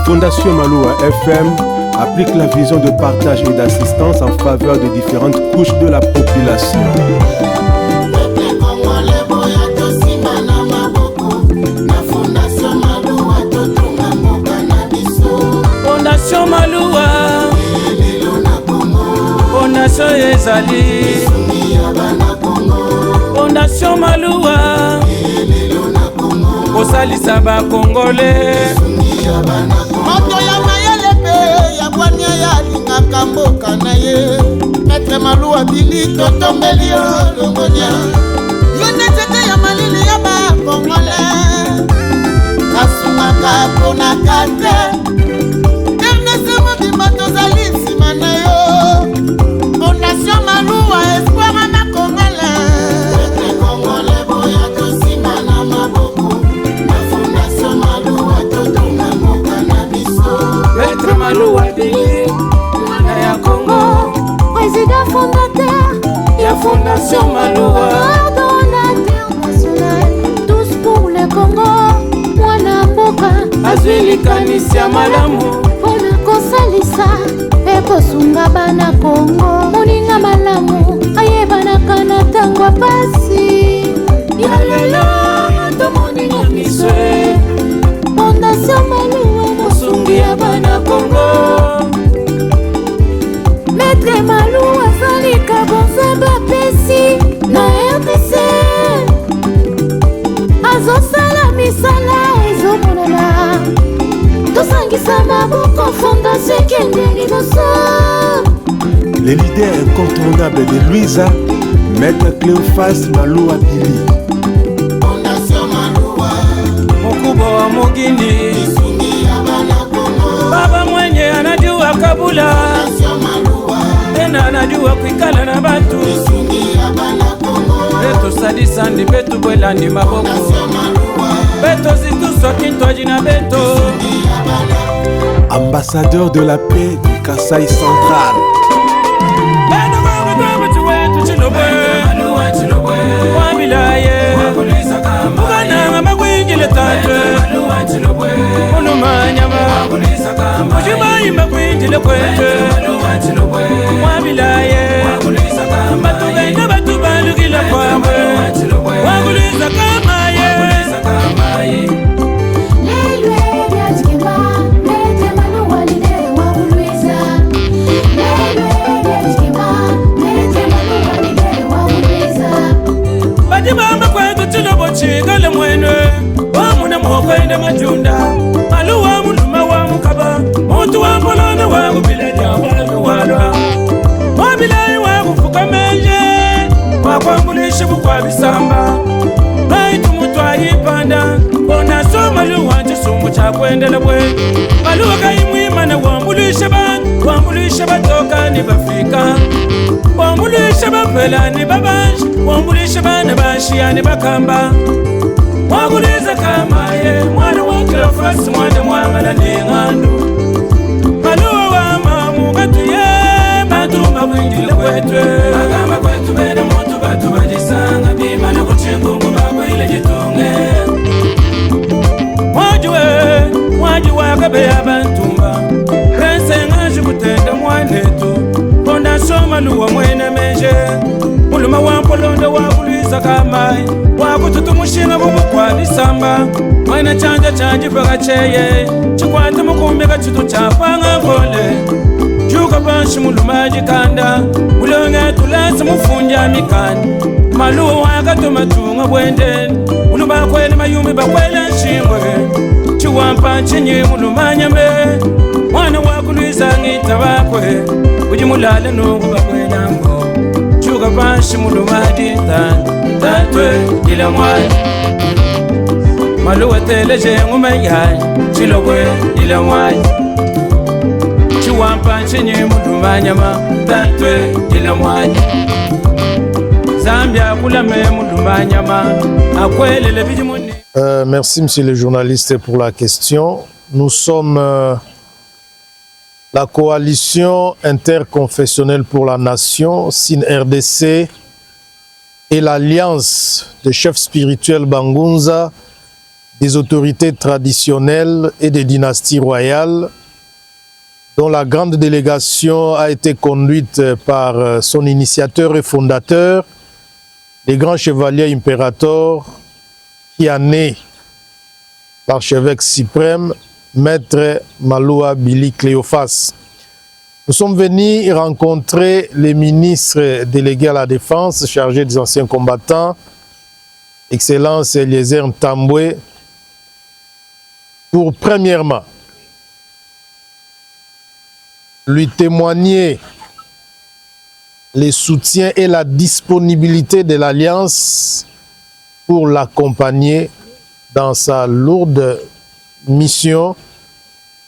Fondation Maloua FM applique la vision de partage et d'assistance en faveur de différentes couches de la population. Fondation Maloua, Fondation Ezali, Fondation Maloua, Osalisa ba Congolais. Moto ya mayele pe ya bwania ya lingaka mboka na ye. Maître Maloua Billy totombeli longonia. Yo nzete ya malili ya ba Congolais. Kasungaka pona kate. Ernest Mobimba tozali nsima na yo. Fondation Maloua espoir na Congolais. Maître Congolais boya tosima na maboko. Na Fondation Maloua totonga mboka na biso. Maître Maloua Billy mwana ya Congo, président fondateur ya Fondation Maloua. Coordonnateur national, tous pour le Congo. Mwana mboka azwilikanisi ya malamu mpona kosalisa mpe kosunga bana Congo. Moninga malamu ayebanaka na ntango ya pasi. ya lelo tomoninga miso Fondation Maloua mosungi ya bana Congo. Maître Maloua azalika bonzambe apesi na RDC. Azosala misala ezomonana tosangisa maboko Fondation ekende liboso. Les leaders incontournables de Luisa, Maître Cléophas Maloua Billy. Fondation Maloua Mkubwa wa mugini isungi ya bana Congo. baba mwenye anajua kabula Fondation Maloua tena anajua kuikala na batu isungi ya bana Congo. beto sadisa ndi betu bwelandi maboko Fondation Maloua beto zituswa kintwaji na beto isungi ya bana. Ambassadeur de la paix du Kasaï central. beno baba baba chiwetu chilobwe wabilaye mugana mama kwingile tatwe unumanyama ujimayima kwingile kwetwe wabilaye batugenda batu balugila kwabwe waguliza kamaye. Bajibamba kwetu chilobo chikale mwene wamune mwokwende majunda Maloua muluma wa mukaba mutu wa mpolona wa kubileja wanu walwa wabilayi wa kufuka menje wakwambulishe bukwa bisamba baitu mutu ayipanda Fondation Maloua chisumu cha kwendele bwe Maloua kaimwimana wambulishe bantu wambulishe batoka ni bafika wambulishe bafela ni babanji wambulishe bana bashia ni bakamba waguliza kamaye mwana wa Cleophas mwana mwangala ni ngandu Maloua wa mamu gatuye matumba mwingile kwetwe agamba kwetu bene moto batu bajisanga bimana kuchengungu bakwile jitunge wajuwe akabe ya bantumba rense ngaji kutenda mwanetu Fondation Maloua mwene menje muluma wa mpolondo wakuliza kamayi wakututumushinga bubukwa bisamba mwene chanja chanjivaga cheye chikwate mukumbi kachitu chakwanga ngole juka panshi muluma jikanda mulonge tulasi mufunja mikani Maloua akatuma tunga bwendeni muluma kwele mayumi bakwele nshingwe chiwampa chinyi muluma nyambe mwana wakuliza ngita bakwe ujimulale nungu bakwelango chuka panshi muluma dintan tatwe ila mwani Maloua teleje ngumeyayi chilogwe ila mwani chiwampa chinyi muluma nyama tatwe ila mwani Zambia kulame muluma nyama akwelele bijimuni. Merci, monsieur le journaliste, pour la question. Nous sommes la coalition interconfessionnelle pour la nation, SIN-RDC, et l'alliance des chefs spirituels Bangunza des autorités traditionnelles et des dynasties royales, dont la grande délégation a été conduite par son initiateur et fondateur, le grand chevalier impérator, qui a né l'archevêque suprême, Maître Maloua Billy Cléophas. Nous sommes venus rencontrer les ministres délégués à la défense, chargés des anciens combattants, Excellence Eliezer Ntambwe, pour premièrement lui témoigner les soutiens et la disponibilité de l'Alliance pour l'accompagner dans sa lourde mission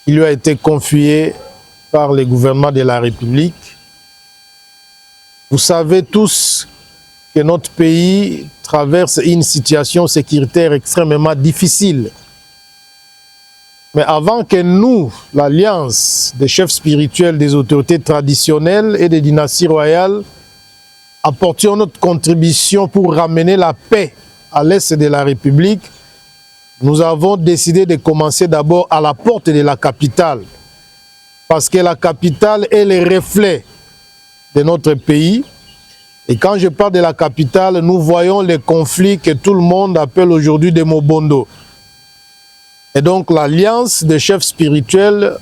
qui lui a été confiée par le gouvernement de la République. Vous savez tous que notre pays traverse une situation sécuritaire extrêmement difficile. Mais avant que nous, l'Alliance des chefs spirituels des autorités traditionnelles et des dynasties royales, apportions notre contribution pour ramener la paix à l'est de la République, nous avons décidé de commencer d'abord à la porte de la capitale. Parce que la capitale est le reflet de notre pays. Et quand je parle de la capitale, nous voyons les conflits que tout le monde appelle aujourd'hui des Mobondo. Et donc l'alliance des chefs spirituels,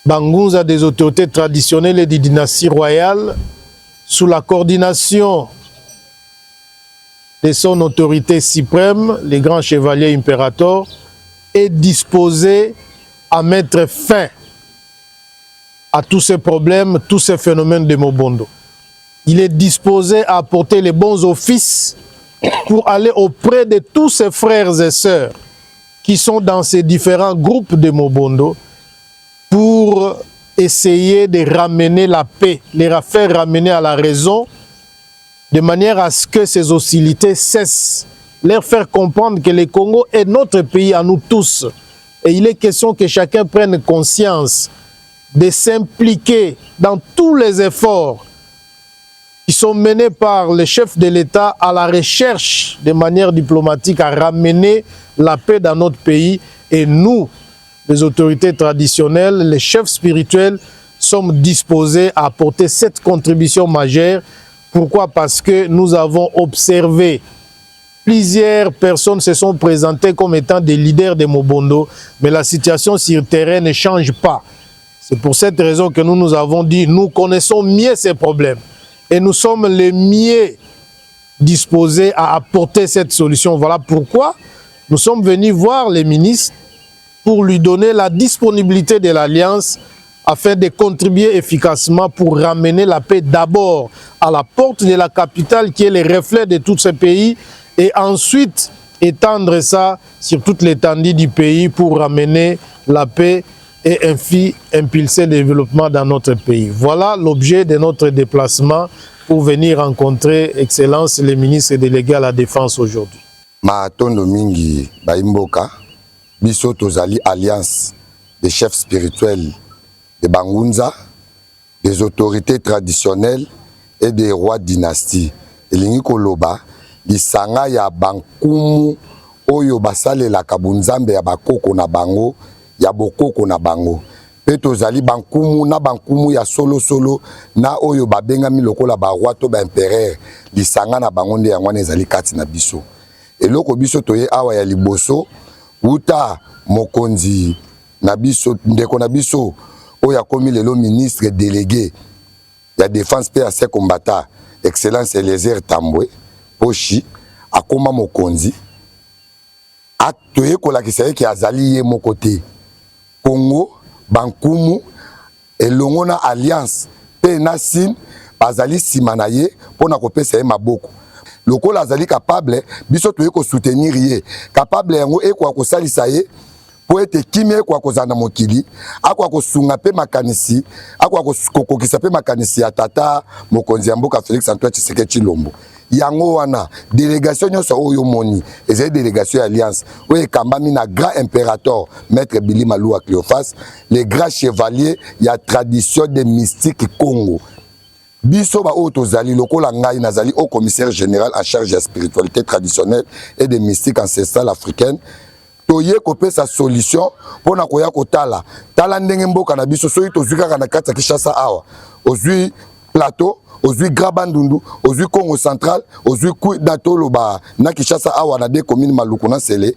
Bangunza des autorités traditionnelles et des dynasties royales, sous la coordination de son autorité suprême, le grand chevalier impérator, est disposé à mettre fin à tous ces problèmes, tous ces phénomènes de Mobondo. Il est disposé à apporter les bons offices pour aller auprès de tous ses frères et sœurs qui sont dans ces différents groupes de Mobondo pour essayer de ramener la paix, les faire ramener à la raison, de manière à ce que ces hostilités cessent, leur faire comprendre que le Congo est notre pays à nous tous. Et il est question que chacun prenne conscience de s'impliquer dans tous les efforts qui sont menés par les chefs de l'État à la recherche de manière diplomatique à ramener la paix dans notre pays. Et nous, les autorités traditionnelles, les chefs spirituels, sommes disposés à apporter cette contribution majeure. Pourquoi? Parce que nous avons observé plusieurs personnes se sont présentées comme étant des leaders de Mobondo, mais la situation sur le terrain ne change pas. C'est pour cette raison que nous avons dit, nous connaissons mieux ces problèmes. Et nous sommes les mieux disposés à apporter cette solution. Voilà pourquoi nous sommes venus voir les ministres pour lui donner la disponibilité de l'Alliance afin de contribuer efficacement pour ramener la paix d'abord à la porte de la capitale qui est le reflet de tous ces pays et ensuite étendre ça sur toute l'étendue du pays pour ramener la paix et ainsi impulser le développement dans notre pays. Voilà l'objet de notre déplacement pour venir rencontrer Excellence les ministres délégués à la Défense aujourd'hui. Maatondo mingi baimboka, biso tozali alliance des chefs spirituels de Bangunza, des autorités traditionnelles et des rois dynasties. Elingi koloba, lisanga ya bankumu oyo basale la kabunzambe ya bakoko na bango, ya bokoko na bango. Pe tozali bankumu na bankumu ya solo solo na oyo babengami lokola ba roi to ba empereur, lisanga na bango nde yango ezali kati na biso. Eloko biso toye awa ya liboso, uta mokonzi na biso, ndeko na biso, oya komi lelo ministre délégué ya défense pe ancien combattant, Excellence Eliezer Ntambwe, Poshi, akoma mokonzi, atoye kolakisa ye ki azali ye mokote. Congo, Bankumu, elongo na alliance, pe na sin, bazali simana ye, pona kopesa ye maboko. Lokola azali capable, biso toye ko soutenir ye, capable yango ekwa ko salisa ye, po ete kimie kwa kozana mokili, akwa ko sunga pe makanisi, akwa ko kokokisa pe makanisi ya tata mokonzi ya mboka Félix Antoine Tshisekedi Tshilombo. Yango wana délégation nyonso oyo moni, ezali délégation alliance, oyo kambami na grand impérator Maître Billy Maloua Cléophas, le grand chevalier ya tradition de mystique Congo. biso ba oyo tozali lokola ngai nazali au commissaire général en charge de la spiritualité traditionnelle et des mystiques ancestrales africaines toye kopesa solution pona koya kotala tala ndenge mboka na biso soki tozwi kaka na kati ya Kinshasa awa ozwi plateau ozwi Grabandundu ozwi Congo central ozwi Dato loba na Kinshasa awa na de commune Maluku na Sele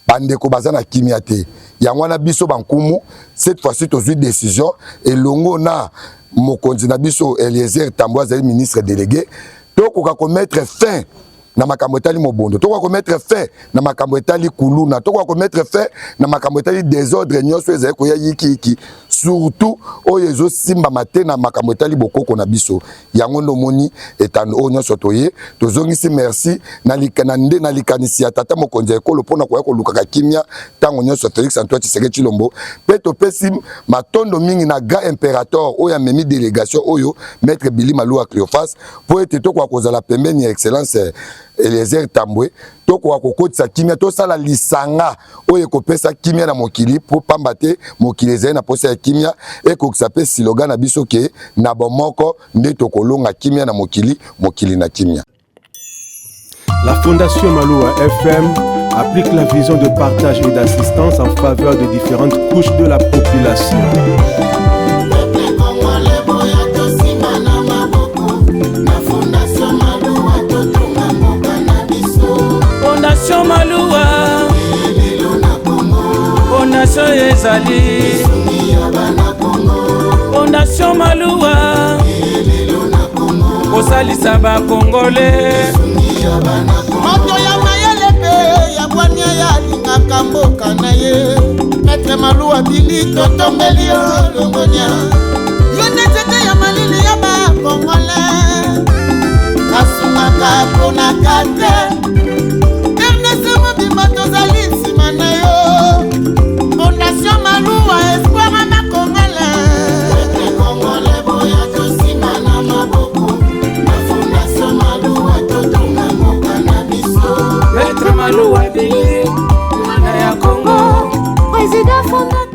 bandeko baza na kimia te yango na biso bankumu cette fois-ci tozwi décision elongo na mokonzi na biso Eliezer Tambo azali ministre délégué tokoka ko mettre fin na makambo etali mobondo tokoka ko mettre fin na makambo etali kuluna tokoka ko mettre fin na makambo etali désordre nyonso ezali koya yiki surtout oyo ezo simba mate na makambo etali bokoko na biso yango ndo moni etando oyo nyonso toye tozongisi merci na likanisi ya tata mokonzi ekolo pona koya kolukaka kimia tango nyonso Félix Antoine Tshisekedi Tshilombo pe topesi matondo mingi na grand impérateur oyo amemi délégation oyo maître Billy Malou Cléophas po ete tokoka kozala pembeni ya excellence Eliezer Tambwe tokoka kokotisa kimia tosala lisanga oyo ekopesa kimia na mokili po pamba te mokili ezali na posa ya kimia ekokisa pe slogan na biso ke na bomoko nde tokolonga kimia na mokili na kimia. La Fondation Maloua FM applique la vision de partage et d'assistance en faveur des différentes couches de la population. Fondation Maloua Fondation ezali Fondation Maloua kosalisa ba Congolais moto ya mayele pe ya bwania ya lingaka mboka na ye Maître Maloua Billy totombeli yo longonia yo nzete ya malili ya ba Congolais asungaka pona kate tozali nsima na yo Fondation Maloua espoir na Congolais boya tosima na maboko na Fondation Maloua totonga mboka na biso Maître Maloua Billy mwana ya Congo président fondateur